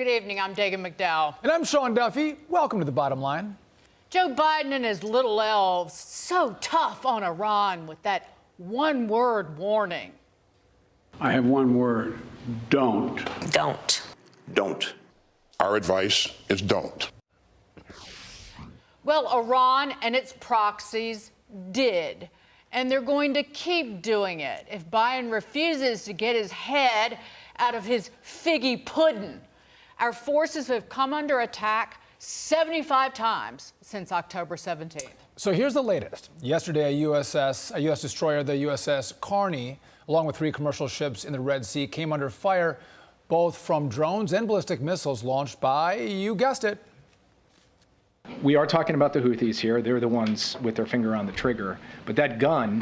Good evening. I'm Dagan McDowell. And I'm Sean Duffy. Welcome to The Bottom Line. Joe Biden and his little elves, so tough on Iran with that one-word warning. I have one word. Don't. Don't. Don't. Our advice is don't. Well, Iran and its proxies did, and they're going to keep doing it if Biden refuses to get his head out of his figgy pudding. Our forces have come under attack 75 times since October 17th. So here's the latest. Yesterday, a U.S. destroyer, the USS Carney, along with 3 commercial ships in the Red Sea, came under fire, both from drones and ballistic missiles launched by, you guessed it. We are talking about the Houthis here. They're the ones with their finger on the trigger. But that gun,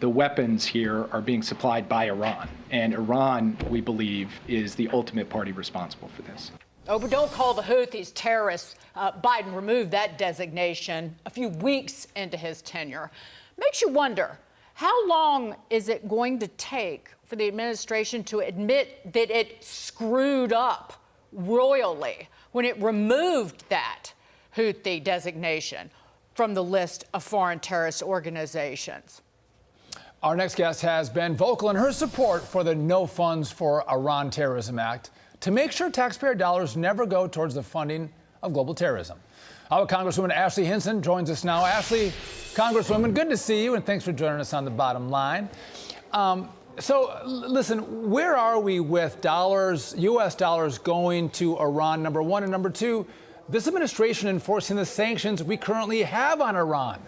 the weapons here are being supplied by Iran. And Iran, we believe, is the ultimate party responsible for this. Oh, but don't call the Houthis terrorists. Biden removed that designation a few weeks into his tenure. Makes you wonder, how long is it going to take for the administration to admit that it screwed up royally when it removed that Houthi designation from the list of foreign terrorist organizations? Our next guest has been vocal in her support for the No Funds for Iran Terrorism Act to make sure taxpayer dollars never go towards the funding of global terrorism. Our Congresswoman Ashley Hinson joins us now. Ashley, Congresswoman, good to see you, and thanks for joining us on The Bottom Line. Listen, where are we with dollars, U.S. dollars going to Iran, number one, and number two, this administration enforcing the sanctions we currently have on Iran?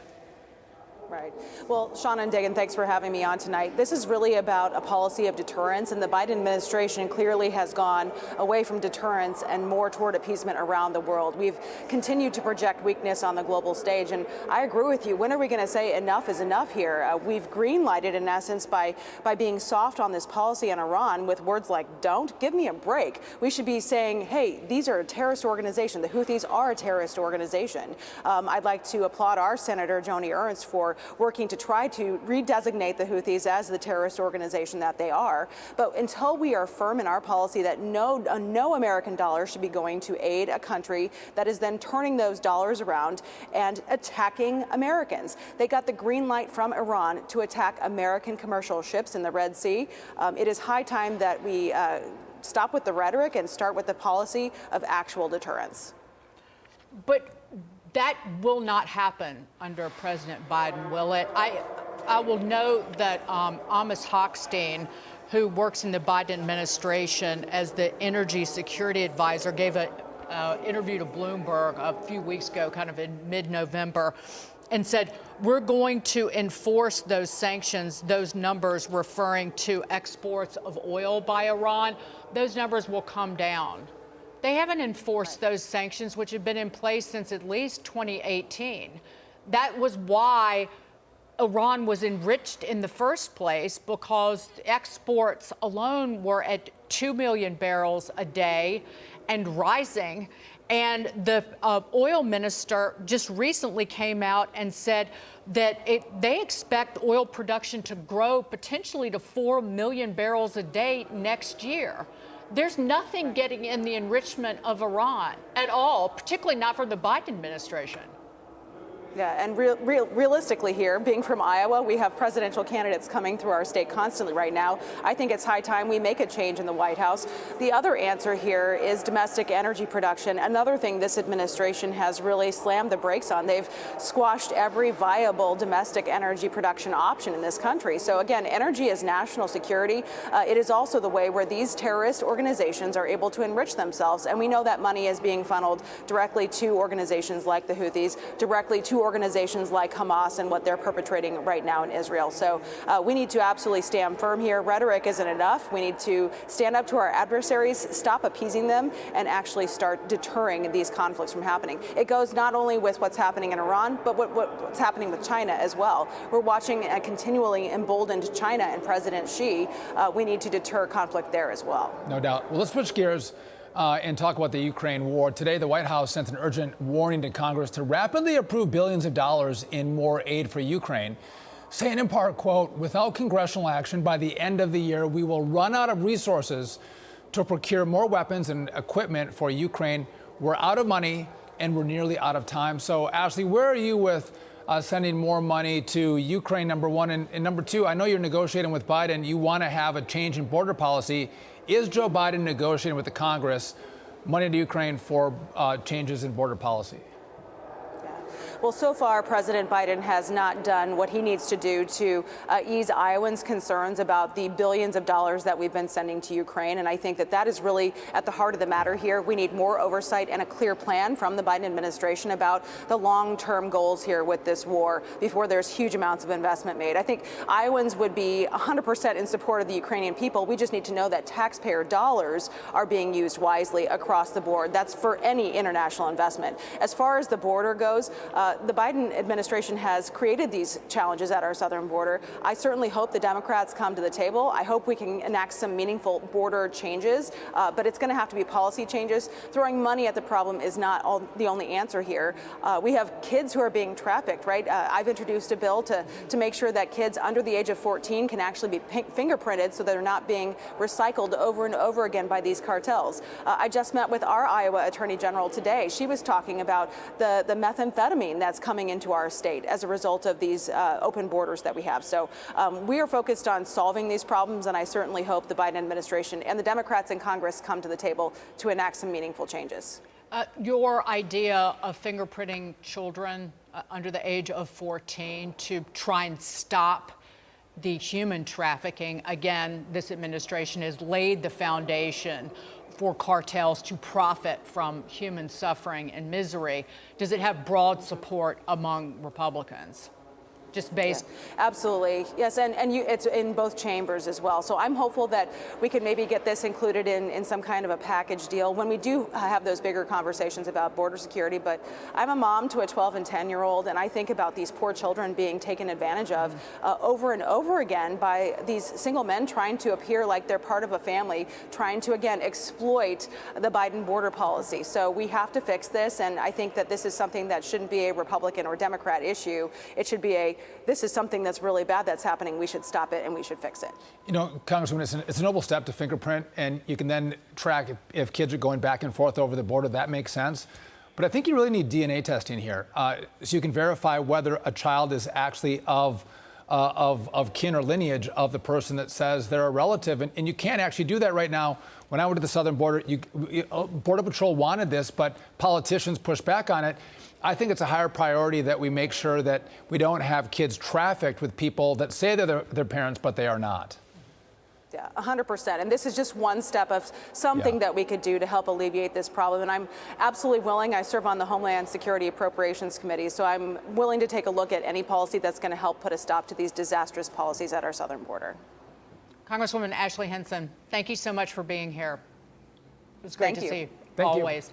Right. Well, Sean and Dagan, thanks for having me on tonight. This is really about a policy of deterrence, and the Biden administration clearly has gone away from deterrence and more toward appeasement around the world. We've continued to project weakness on the global stage, and I agree with you. When are we going to say enough is enough here? We've green-lighted, in essence, by being soft on this policy on Iran with words like don't. Give me a break. We should be saying, hey, these are a terrorist organization. The Houthis are a terrorist organization. I'd like to applaud our Senator Joni Ernst for working to try to redesignate the Houthis as the terrorist organization that they are. But until we are firm in our policy that no American dollar should be going to aid a country that is then turning those dollars around and attacking Americans. They got the green light from Iran to attack American commercial ships in the Red Sea. It is high time that we stop with the rhetoric and start with the policy of actual deterrence. But that will not happen under President Biden, will it? I will note that Amos Hochstein, who works in the Biden administration as the energy security advisor, gave an interview to Bloomberg a few weeks ago, kind of in mid-November, and said, we're going to enforce those sanctions, those numbers referring to exports of oil by Iran. Those numbers will come down. They haven't enforced those sanctions, which have been in place since at least 2018. That was why Iran was enriched in the first place, because exports alone were at 2 million barrels a day and rising. And the oil minister just recently came out and said that they expect oil production to grow potentially to 4 million barrels a day next year. There's nothing getting in the enrichment of Iran at all, particularly not from the Biden administration. Yeah, and realistically here, being from Iowa, we have presidential candidates coming through our state constantly right now. I think it's high time we make a change in the White House. The other answer here is domestic energy production. Another thing this administration has really slammed the brakes on. They've squashed every viable domestic energy production option in this country. So again, energy is national security. It is also the way where these terrorist organizations are able to enrich themselves. And we know that money is being funneled directly to organizations like the Houthis, directly to organizations like Hamas and what they're perpetrating right now in Israel. So we need to absolutely stand firm here. Rhetoric isn't enough. We need to stand up to our adversaries, stop appeasing them, and actually start deterring these conflicts from happening. It goes not only with what's happening in Iran, but what's happening with China as well. We're watching a continually emboldened China and President Xi. We need to deter conflict there as well. No doubt. Well, let's switch gears and talk about the Ukraine war. Today, the White House sent an urgent warning to Congress to rapidly approve billions of dollars in more aid for Ukraine, saying in part, quote, without congressional action by the end of the year, we will run out of resources to procure more weapons and equipment for Ukraine. We're out of money and we're nearly out of time. So, Ashley, where are you with sending more money to Ukraine, number one? And number two, I know you're negotiating with Biden. You want to have a change in border policy. Is Joe Biden negotiating with the Congress money to Ukraine for changes in border policy? Well, so far, President Biden has not done what he needs to do to ease Iowans' concerns about the billions of dollars that we've been sending to Ukraine. And I think that that is really at the heart of the matter here. We need more oversight and a clear plan from the Biden administration about the long-term goals here with this war before there's huge amounts of investment made. I think Iowans would be 100% in support of the Ukrainian people. We just need to know that taxpayer dollars are being used wisely across the board. That's for any international investment. As far as the border goes, the Biden administration has created these challenges at our southern border. I certainly hope the Democrats come to the table. I hope we can enact some meaningful border changes, but it's going to have to be policy changes. Throwing money at the problem is not the only answer here. We have kids who are being trafficked, right? I've introduced a bill to make sure that kids under the age of 14 can actually be fingerprinted so they're not being recycled over and over again by these cartels. I just met with our Iowa Attorney General today. She was talking about the methamphetamine that's coming into our state as a result of these open borders that we have. So we are focused on solving these problems, and I certainly hope the Biden administration and the Democrats in Congress come to the table to enact some meaningful changes. Your idea of fingerprinting children under the age of 14 to try and stop the human trafficking, again, this administration has laid the foundation for cartels to profit from human suffering and misery. Does it have broad support among Republicans? Just based. Yeah, absolutely. Yes, and it's in both chambers as well. So I'm hopeful that we could maybe get this included in some kind of a package deal when we do have those bigger conversations about border security. But I'm a mom to a 12 and 10-year-old, and I think about these poor children being taken advantage of over and over again by these single men trying to appear like they're part of a family, trying to, again, exploit the Biden border policy. So we have to fix this, and I think that this is something that shouldn't be a Republican or Democrat issue. It should be this is something that's really bad that's happening. We should stop it and we should fix it. You know, Congresswoman, it's a noble step to fingerprint, and you can then track if kids are going back and forth over the border. That makes sense. But I think you really need DNA testing here, so you can verify whether a child is actually of kin or lineage of the person that says they're a relative. And you can't actually do that right now. When I went to the southern border, Border Patrol wanted this, but politicians pushed back on it. I think it's a higher priority that we make sure that we don't have kids trafficked with people that say they're their parents, but they are not. Yeah, 100%. And this is just one step of something that we could do to help alleviate this problem. And I'm absolutely willing. I serve on the Homeland Security Appropriations Committee, so I'm willing to take a look at any policy that's going to help put a stop to these disastrous policies at our southern border. Congresswoman Ashley Hinson, thank you so much for being here. It was great to see you. Thank you. Always.